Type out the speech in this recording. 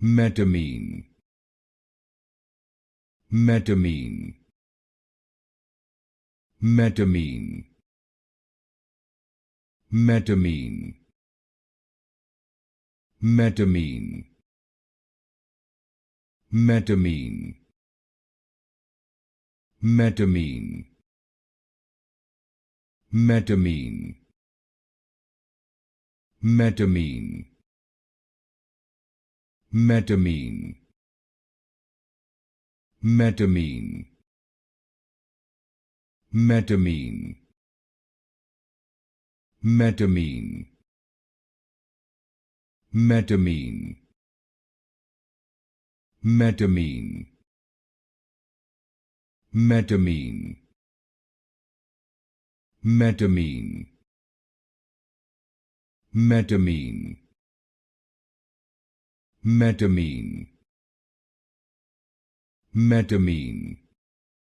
Metermine, metermine, metermine, metermine, metermine, metermine, metermine, metermine, metermine, metermine, metermine, metermine, metermine, metermine, metermine, metermine, metermine, metermine, metermine, metermine,